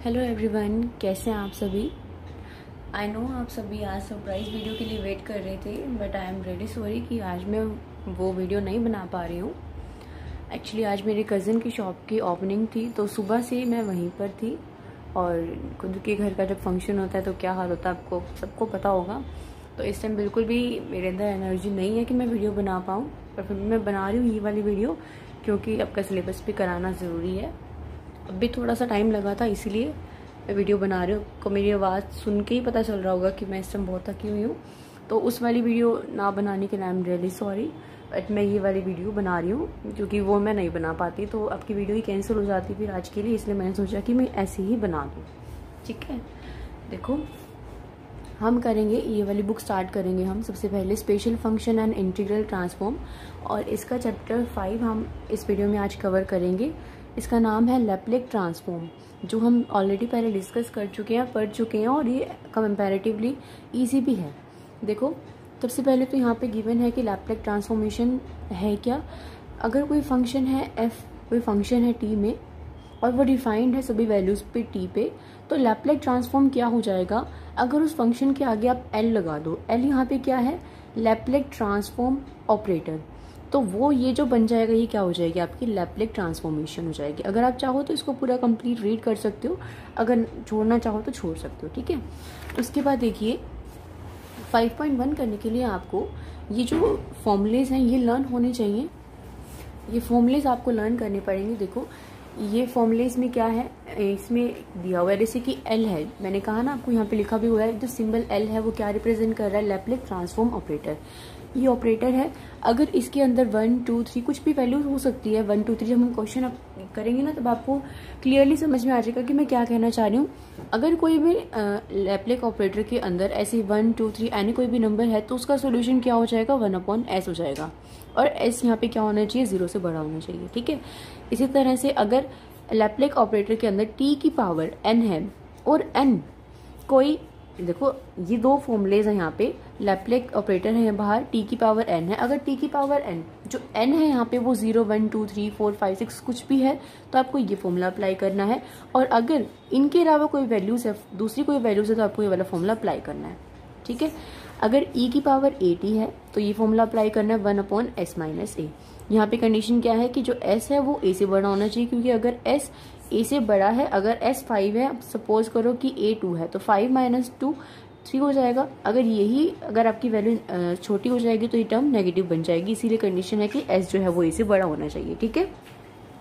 Hello everyone, कैसे हैं आप सभी। आई नो आप सभी आज सरप्राइज वीडियो के लिए वेट कर रहे थे, but I am really sorry कि आज मैं वो वीडियो नहीं बना पा रही हूँ। एक्चुअली आज मेरे कज़न की शॉप की ओपनिंग थी, तो सुबह से मैं वहीं पर थी। और खुद के घर का जब फंक्शन होता है तो क्या हाल होता है आपको सबको पता होगा। तो इस टाइम बिल्कुल भी मेरे अंदर एनर्जी नहीं है कि मैं वीडियो बना पाऊँ, पर फिर भी मैं बना रही हूँ ये वाली वीडियो, क्योंकि आपका सिलेबस भी कराना ज़रूरी है। अब भी थोड़ा सा टाइम लगा था, इसीलिए मैं वीडियो बना रही हूँ। को मेरी आवाज़ सुन के ही पता चल रहा होगा कि मैं इस टाइम बहुत थकी हुई हूँ। तो उस वाली वीडियो ना बनाने के लिए I am really sorry, but मैं ये वाली वीडियो बना रही हूँ क्योंकि वो मैं नहीं बना पाती तो आपकी वीडियो ही कैंसिल हो जाती फिर आज के लिए, इसलिए मैंने सोचा कि मैं ऐसे ही बना दूँ। ठीक है, देखो हम करेंगे ये वाली बुक स्टार्ट करेंगे हम सबसे पहले special function and integral transform, और इसका चैप्टर 5 हम इस वीडियो में आज कवर करेंगे। इसका नाम है लैप्लेक ट्रांसफॉर्म, जो हम ऑलरेडी पहले डिस्कस कर चुके हैं, पढ़ चुके हैं, और ये कंपैरेटिवली इजी भी है। देखो सबसे पहले तो यहाँ पे गिवन है कि लैप्लेक ट्रांसफॉर्मेशन है क्या। अगर कोई फंक्शन है f, कोई फंक्शन है t में और वो डिफाइंड है सभी वैल्यूज पे t पे, तो लैप्लेक ट्रांसफॉर्म क्या हो जाएगा। अगर उस फंक्शन के आगे आप l लगा दो, l यहाँ पे क्या है, लैप्लेक ट्रांसफॉर्म ऑपरेटर, तो वो ये जो बन जाएगा ये क्या हो जाएगी, आपकी लैप्लेक ट्रांसफॉर्मेशन हो जाएगी। अगर आप चाहो तो इसको पूरा कंप्लीट रीड कर सकते हो, अगर छोड़ना चाहो तो छोड़ सकते हो। ठीक है, उसके बाद देखिए 5.1 करने के लिए आपको ये जो फॉर्मूलेज हैं ये लर्न होने चाहिए। ये फॉर्मूलेज आपको लर्न करने पड़ेंगे। देखो ये फॉर्मूलेज में क्या है, इसमें दिया हुआ है जैसे कि L है, मैंने कहा ना आपको यहाँ पे लिखा भी हुआ है, जो सिंबल L है वो क्या रिप्रेजेंट कर रहा है, लैप्लेक ट्रांसफॉर्म ऑपरेटर। ये ऑपरेटर है, अगर इसके अंदर 1 2 3 कुछ भी वैल्यू हो सकती है, 1 2 3 जब हम क्वेश्चन करेंगे ना तब आपको क्लियरली समझ में आ जाएगा कि मैं क्या कहना चाह रही हूँ। अगर कोई भी लैप्लेक ऑपरेटर के अंदर ऐसे 1 2 3 यानी कोई भी नंबर है तो उसका सोल्यूशन क्या हो जाएगा, 1/s हो जाएगा, और s यहाँ पे क्या होना चाहिए, 0 से बड़ा होना चाहिए। ठीक है, इसी तरह से अगर लैप्लेक ऑपरेटर के अंदर t की पावर n है और n कोई, देखो ये दो फॉर्मूलेज हैं यहाँ पे, लैप्लेक ऑपरेटर है बाहर, t की पावर n है, अगर t की पावर n जो n है यहाँ पे वो 0 1 2 3 4 5 6 कुछ भी है तो आपको ये फॉर्मूला अप्लाई करना है, और अगर इनके अलावा कोई वैल्यूज है, दूसरी कोई वैल्यूज है तो आपको ये वाला फॉर्मूला अप्लाई करना है। ठीक है, अगर e की पावर at है तो ये फॉर्मूला अप्लाई करना है 1/s - a। यहाँ पे कंडीशन क्या है कि जो s है वो a से बड़ा होना चाहिए, क्योंकि अगर s a से बड़ा है, अगर s 5 है, सपोज करो कि a 2 है तो 5 - 2 3 हो जाएगा। अगर आपकी वैल्यू छोटी हो जाएगी तो ये टर्म नेगेटिव बन जाएगी, इसीलिए कंडीशन है कि s जो है वो a से बड़ा होना चाहिए। ठीक है,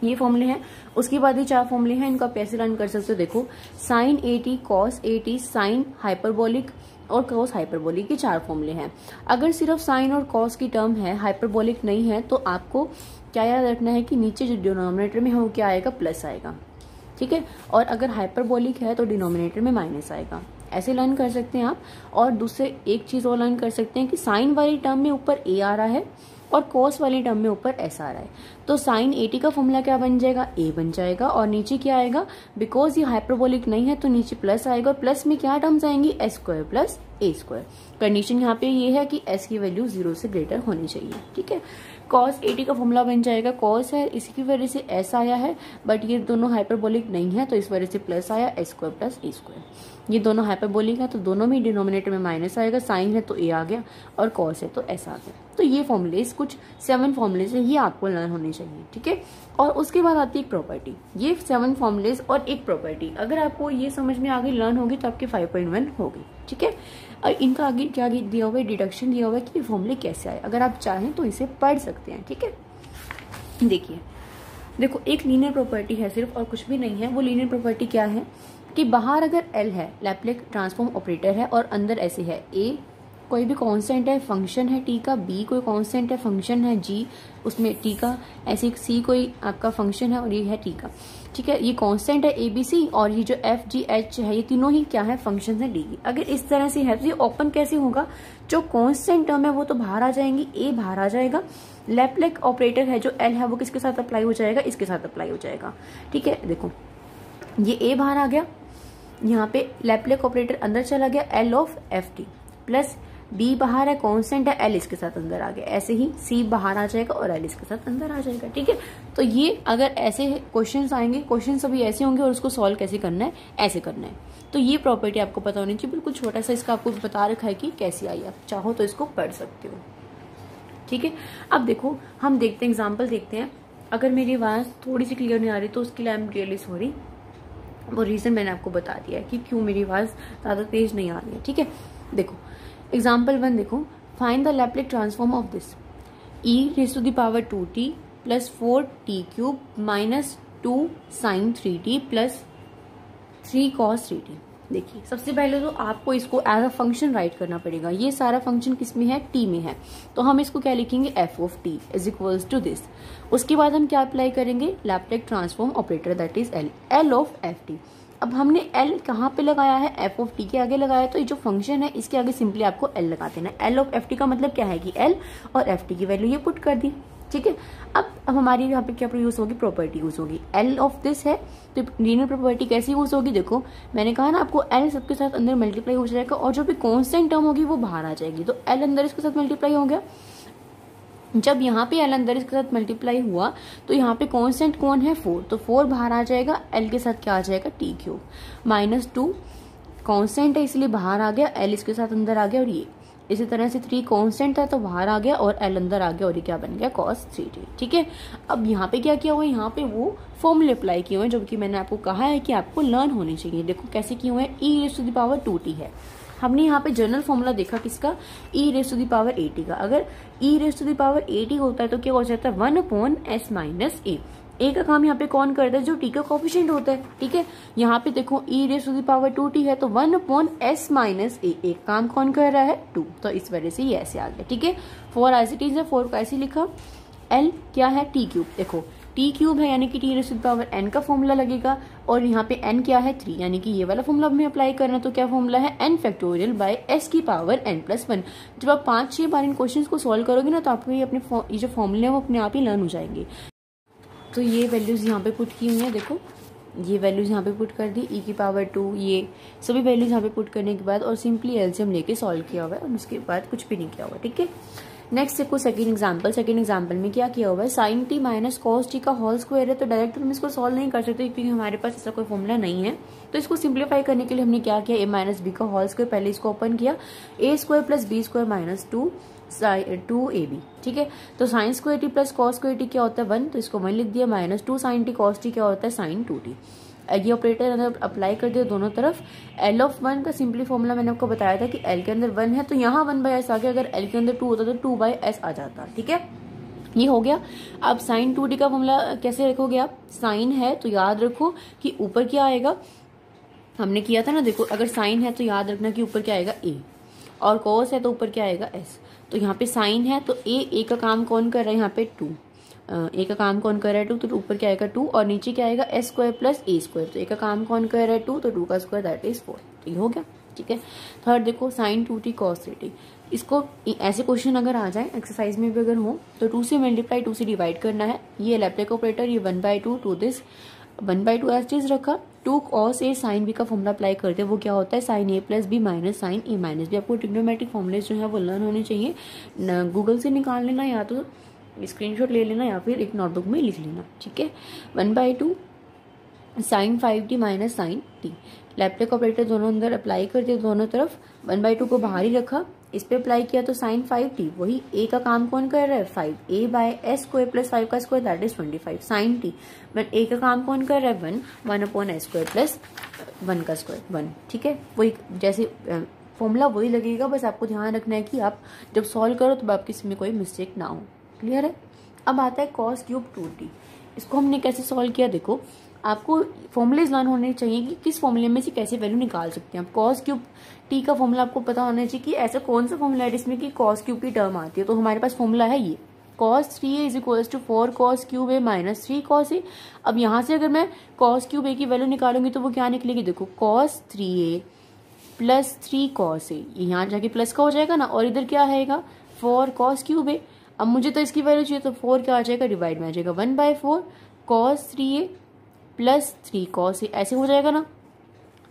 ये फॉर्मूले हैं। उसके बाद ये 4 फॉर्मूले हैं, इनको आप कैसे रन कर सकते हो। देखो sine at, cos at, sine hyperbolic और कॉस हाइपरबोलिक, के 4 फॉर्मूले हैं। अगर सिर्फ साइन और कॉस की टर्म है, हाइपरबोलिक नहीं है, तो आपको क्या याद रखना है कि नीचे जो डिनोमिनेटर में है वो क्या आएगा, प्लस आएगा। ठीक है, और अगर हाइपरबोलिक है तो डिनोमिनेटर में माइनस आएगा। ऐसे लर्न कर सकते हैं आप। और दूसरे एक चीज और लर्न कर सकते हैं कि साइन वाली टर्म में ऊपर a आ रहा है और कॉस वाली टर्म में ऊपर s आ रहा है, तो साइन at का फॉर्मूला क्या बन जाएगा, a बन जाएगा, और नीचे क्या आएगा, बिकॉज ये हाइपरबोलिक नहीं है तो नीचे प्लस आएगा, और प्लस में क्या टर्म्स आएंगी, s² + a²। कंडीशन यहाँ पे ये है कि s की वैल्यू 0 से ग्रेटर होनी चाहिए। ठीक है, कॉस at का फॉर्मूला बन जाएगा, कॉस है इसकी वजह से s आया है, बट ये दोनों हाइपरबोलिक नहीं है तो इस वजह से प्लस आया, s² + a²। ये दोनों हाइपरबोलिक है तो दोनों में डिनोमिनेटर में माइनस आएगा, साइन है तो a आ गया और कॉस है तो s आ गया। तो ये फॉर्मूलेज कुछ 7 फॉर्मूलेज है, ये आपको लर्न होने चाहिए। ठीक है, और उसके बाद आती है एक प्रॉपर्टी। ये 7 फॉर्मूलेज और एक प्रॉपर्टी, अगर आपको ये समझ में आगे लर्न होगी तो आपके 5.1 होगी। ठीक है, और इनका आगे क्या दिया हुआ है, डिडक्शन दिया हुआ है कि ये फॉर्मूले कैसे आए, अगर आप चाहें तो इसे पढ़ सकते हैं। ठीक है, देखिए देखो एक लीनियर प्रॉपर्टी है सिर्फ और कुछ भी नहीं है। वो लीनियर प्रॉपर्टी क्या है कि बाहर अगर L है, लैप्लेक ट्रांसफॉर्म ऑपरेटर है, और अंदर ऐसे है A कोई भी कांस्टेंट है, फंक्शन है t का, b कोई कांस्टेंट है, फंक्शन है g उसमें t का, ऐसे c कोई आपका फंक्शन है और ये है t का। ठीक है, ये कांस्टेंट है abc, और ये जो f g h है ये तीनों ही क्या है, फंक्शन है d की। अगर इस तरह से है तो ये ओपन कैसे होगा, जो कांस्टेंट टर्म है वो तो बाहर आ जाएंगी, a बाहर आ जाएगा, लैप्लेक ऑपरेटर है जो L है वो किसके साथ अप्लाई हो जाएगा, इसके साथ अप्लाई हो जाएगा। ठीक है, देखो ये a बाहर आ गया, यहाँ पे लैप्लेक ऑपरेटर अंदर चला गया, L of ft plus B बाहर है, कांस्टेंट है, एल इसके साथ अंदर आ गया। ऐसे ही सी बाहर आ जाएगा और एल इसके साथ अंदर आ जाएगा। ठीक है, तो ये अगर ऐसे क्वेश्चंस आएंगे, क्वेश्चन सभी ऐसे होंगे और उसको सॉल्व कैसे करना है, ऐसे करना है। तो ये प्रॉपर्टी आपको पता होनी चाहिए। बिल्कुल छोटा सा इसका आपको बता रखा है कि कैसी आई, आप चाहो तो इसको पढ़ सकते हो। ठीक है, अब देखो हम देखते हैं, एग्जाम्पल देखते हैं। अगर मेरी आवाज थोड़ी सी क्लियर नहीं आ रही तो उसके लिए आई एम रियली सॉरी। वो रीजन मैंने आपको बता दिया है कि क्यों मेरी आवाज ज्यादा तेज नहीं आ रही है। ठीक है, देखो एग्जाम्पल 1 देखो, find the Laplace transform of this e⁻² 2t plus 4t³ minus 2 sin 3t plus 3 cos 3t। देखिए सबसे पहले तो आपको इसको एज अ फंक्शन राइट करना पड़ेगा। ये सारा फंक्शन किस में है, टी में है, तो हम इसको क्या लिखेंगे, F of T is equals to this. उसके बाद हम क्या अप्लाई करेंगे, Laplace transform operator that is L, L of F T. अब हमने एल कहाँ पे लगाया है, एफ ऑफ टी के आगे लगाया, तो ये जो फंक्शन है इसके आगे सिंपली आपको एल लगा देना। एल ऑफ एफ टी का मतलब क्या है कि एल और एफ टी की वैल्यू ये पुट कर दी। ठीक है, अब हमारी यहाँ पे क्या यूज होगी, प्रॉपर्टी यूज होगी। एल ऑफ दिस है तो लीनियर प्रॉपर्टी कैसे यूज होगी, देखो मैंने कहा ना आपको एल सबके साथ अंदर मल्टीप्लाई हो जाएगा और जो भी कांस्टेंट टर्म होगी वो बाहर आ जाएगी। तो एल अंदर इसके साथ मल्टीप्लाई हो गया। जब यहाँ पे एल अंदर इसके साथ मल्टीप्लाई हुआ तो यहाँ पे कांस्टेंट कौन है, 4, तो 4 बाहर आ जाएगा, एल के साथ क्या आ जाएगा, t³ माइनस 2 कांस्टेंट है इसलिए बाहर आ गया, एल इसके साथ अंदर आ गया, और ये इसी तरह से 3 कांस्टेंट था तो बाहर आ गया और एल अंदर आ गया और ये क्या बन गया, cos 3t। ठीक है, अब यहाँ पे क्या किया हुआ है, यहाँ पे वो फॉर्मूले अप्लाई किए हुए हैं जो कि मैंने आपको कहा है कि आपको लर्न होने चाहिए। देखो कैसे किए हुए हैं, e⁻²t है। हमने यहाँ पे जनरल फॉर्मूला देखा किसका, e⁻80 का। अगर e⁻80 होता है तो क्या हो जाता है, 1/s माइनस a। ए का काम यहाँ पे कौन करता है, जो टी का कोफिशिएंट होता है। ठीक है, यहाँ पे देखो e⁻²t है तो 1/s माइनस a, एक काम कौन कर रहा है, 2, तो इस वजह से ये ऐसे आ गया। ठीक है, 4 एज इट इज है, 4 को ऐसे लिखा। l क्या है, t³, देखो t³ है यानी कि t⁻n का फॉर्मूला लगेगा, और यहाँ पे n क्या है, 3, यानी कि ये वाला फॉर्मूला हमें अप्लाई करना। तो क्या फॉर्मूला है, n फैक्टोरियल बाय s की पावर n+1। जब आप 5-6 बार इन क्वेश्चंस को सॉल्व करोगे ना तो आपको ये अपने ये जो फॉर्मूले हैं वो अपने आप ही लर्न हो जाएंगे। तो ये वैल्यूज यहाँ पे पुट की हुई हैं, देखो ये वैल्यूज यहाँ पे पुट कर दी, e⁻², ये सभी वैल्यूज यहाँ पे पुट करने के बाद और सिंपली एलसीएम लेके सॉल्व किया हुआ है, और उसके बाद कुछ भी नहीं किया हुआ। ठीक है, नेक्स्ट देखो सेकंड एग्जांपल में क्या किया हुआ है, sin t minus cos t का होल स्क्वायर है। तो डायरेक्ट हम इसको सॉल्व नहीं कर सकते क्योंकि हमारे पास ऐसा कोई फॉर्मूला नहीं है। तो इसको सिंप्लीफाई करने के लिए हमने क्या किया, a माइनस बी का होल स्क्वायर, पहले इसको ओपन किया, a² plus b² minus 2ab। ठीक है, तो sine square T plus cos square T क्या होता है, 1, तो इसको 1 लिख दिया, minus 2 sin t cos t क्या होता है, sin 2t। ये ऑपरेटर अप्लाई कर दिया दोनों तरफ। L ऑफ 1 का सिंपली फॉर्मूला मैंने आपको बताया था कि L के अंदर 1 है तो यहाँ 1/s आ गया, अगर L के अंदर 2 होता तो 2/s आ जाता। ठीक है, ये हो गया। अब sin 2t का फॉर्मूला कैसे रखोगे आप, साइन है तो याद रखो कि ऊपर क्या आएगा, हमने किया था ना, देखो अगर साइन है तो याद रखना कि ऊपर क्या आएगा, a, और cos है तो ऊपर क्या आएगा, s। तो यहाँ पे साइन है तो a का काम कौन कर रहा है, यहाँ पे 2, ए का काम कौन कर रहा है 2, तो ऊपर क्या आएगा 2 और नीचे क्या आएगा s² प्लस a²। तो ए का काम कौन कर रहा है 2, तो 2 का स्क्वायर दैट इज 4। तो ये हो गया। ठीक है, थर्ड देखो sin 2t cos 3t। इसको ऐसे क्वेश्चन अगर आ जाए एक्सरसाइज में भी अगर हो तो 2 से मल्टीप्लाई 2 से डिवाइड करना है। ये लैप्लेस ऑपरेटर, ये 1/2 टू दिस 1/2 एज चीज रखा, 2 cos a sin b का फॉर्मूला अप्लाई करते हैं, वो क्या होता है sin a plus b minus sin a minus b। आपको ट्रिग्नोमेट्रिक फॉर्मूलेज जो है वो लर्न होने चाहिए, गूगल से निकाल लेना या तो स्क्रीनशॉट ले लेना या फिर एक नोटबुक में लिख लेना। ठीक है, 1/2 sin 5t minus sin t। Laplace operator दोनों अंदर अप्लाई कर दिया दोनों तरफ, 1/2 को बाहर ही रखा, इस पे अप्लाई किया तो sin 5t, वही a का काम कौन कर रहा है 5, a/s² प्लस 5 का square that is 25 sin t, but a का काम कौन कर रहा है 1/s² प्लस 1 का स्क्वायर 1। ठीक है, वही जैसे फॉर्मूला वही लगेगा, बस आपको ध्यान रखना है कि आप जब सॉल्व करो तो आपकी इसमें कोई मिस्टेक ना हो। क्लियर है। अब आता है cos³ 2t। इसको हमने कैसे सॉल्व किया, देखो आपको फॉर्मूलेज लर्न होने चाहिए कि किस फॉर्मूले में से कैसे वैल्यू निकाल सकते हैं आप। cos³ t का फॉर्मूला आपको पता होना चाहिए कि ऐसा कौन सा फॉर्मूला है जिसमें कि cos³ की टर्म आती है। तो हमारे पास फॉर्मूला है ये cos 3a is equals to 4 cos³ a minus 3 cos a। अब यहाँ से अगर मैं cos³ a की वैल्यू निकालूंगी तो वो क्या निकलेगी, देखो cos 3a plus 3 cos a, यहाँ जाके प्लस का हो जाएगा ना, और इधर क्या आएगा 4 cos³ a। अब मुझे तो इसकी वैल्यू चाहिए तो 4 क्या आ जाएगा, डिवाइड में आ जाएगा 1/4 cos 3a plus 3 cos a, ऐसे हो जाएगा ना।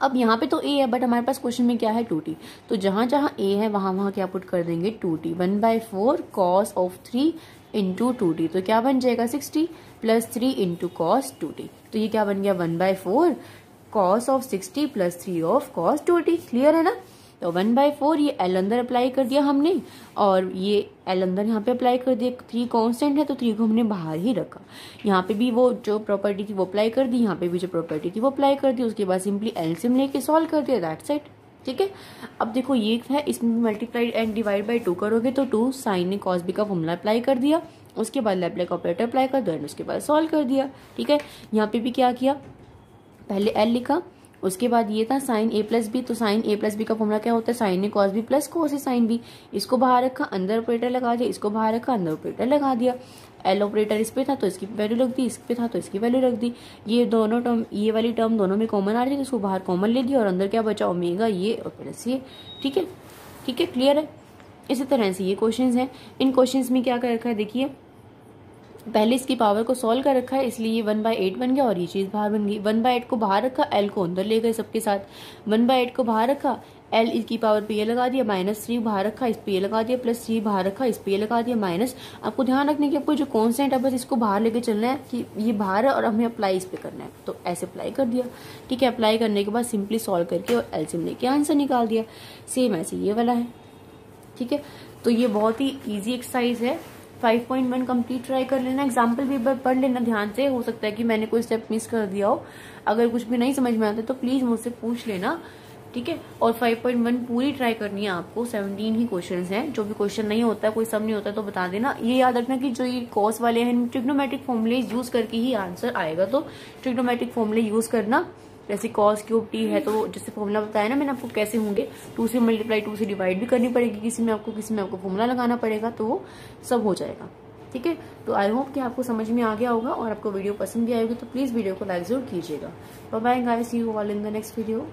अब यहाँ पे तो a है बट हमारे पास क्वेश्चन में क्या है 2t, तो जहां जहां a है वहां वहां क्या पुट कर देंगे 2t। 1/4 cos of 3 into 2t, तो क्या बन जाएगा 60 प्लस 3 इंटू कॉस 2t। तो ये क्या बन गया 1/4 cos of 60 plus 3 of cos 2t। Clear है ना। तो 1/4 ये L अंदर अप्लाई कर दिया हमने और ये L अंदर यहाँ पे अप्लाई कर दिया। 3 कांस्टेंट है तो 3 को हमने बाहर ही रखा। यहाँ पे भी वो जो प्रॉपर्टी थी वो अप्लाई कर दी, यहाँ पे भी जो प्रॉपर्टी थी वो अप्लाई कर दी। उसके बाद सिंपली एलसीएम लेके सॉल्व कर दिया, दैट्स इट। ठीक है, अब देखो ये है, इसमें मल्टीप्लाइड एंड डिवाइड बाई 2 करोगे तो 2 साइन ने कॉस बी का फॉर्मूला अप्लाई कर दिया, उसके बाद लैप्लास ऑपरेटर अप्लाई कर दिया, उसके बाद सॉल्व कर दिया। ठीक है, यहाँ पे भी क्या किया, पहले एल लिखा, उसके बाद ये था साइन ए प्लस बी, तो साइन ए प्लस बी का फॉर्मूला क्या होता है साइन ए कॉस बी प्लस कोस ए साइन बी। इसको बाहर रखा, अंदर ऑपरेटर लगा दिया, इसको बाहर रखा, अंदर ऑपरेटर लगा दिया। एल ऑपरेटर इस पे था तो इसकी वैल्यू रख दी, इस पे था तो इसकी वैल्यू रख दी। ये दोनों टर्म, ये वाली टर्म दोनों में कॉमन आ रही थी तो इसको बाहर कॉमन ले दिया और अंदर क्या बचा ओमेगा ये और प्लस ये। ठीक है, ठीक है, क्लियर है। इसी तरह से ये क्वेश्चंस हैं। इन क्वेश्चंस में क्या कर रखा है देखिए, पहले इसकी पावर को सॉल्व कर रखा है इसलिए ये 1/8 बन गया और ये चीज बाहर बन गई। 1/8 को बाहर रखा, एल को अंदर ले गए सबके साथ। 1/8 को बाहर रखा, एल इसकी पावर पे ये लगा दिया, -3 बाहर रखा, इस पे ये लगा दिया, +3 बाहर रखा, इस पे ये लगा दिया, माइनस। आपको ध्यान रखने की आपको जो कॉन्स्टेंट है बस इसको बाहर लेके चलना है कि ये बाहर है और हमें अप्लाई इस पे करना है, तो ऐसे अप्लाई कर दिया। ठीक है, अप्लाई करने के बाद सिंपली सॉल्व करके और एलसीएम लेके आंसर निकाल दिया। सेम ऐसे ये वाला है। ठीक है, तो ये बहुत ही ईजी एक्सरसाइज है। 5.1 कंप्लीट ट्राई कर लेना, एग्जाम्पल भी एक बार पढ़ लेना ध्यान से। हो सकता है कि मैंने कोई स्टेप मिस कर दिया हो, अगर कुछ भी नहीं समझ में आता तो प्लीज मुझसे पूछ लेना। ठीक है, और 5.1 पूरी ट्राई करनी है आपको। 17 ही क्वेश्चंस हैं, जो भी क्वेश्चन नहीं होता है, कोई सम नहीं होता तो बता देना। ये याद रखना कि जो ये कॉस वाले हैं ट्रिग्नोमेट्रिक फॉर्मूले यूज करके ही आंसर आएगा, तो ट्रिग्नोमेट्रिक फॉर्मूले यूज करना। जैसे cos क्यूब t है तो जैसे फॉर्मूला बताया ना मैंने आपको कैसे होंगे, 2 से मल्टीप्लाई 2 से डिवाइड भी करनी पड़ेगी, किसी में आपको फॉर्मूला लगाना पड़ेगा, तो वो सब हो जाएगा। ठीक है, तो आई होप कि आपको समझ में आ गया होगा और आपको वीडियो पसंद भी आएगी, तो प्लीज वीडियो को लाइक जरूर कीजिएगा। Bye bye guys, see you all in the next video.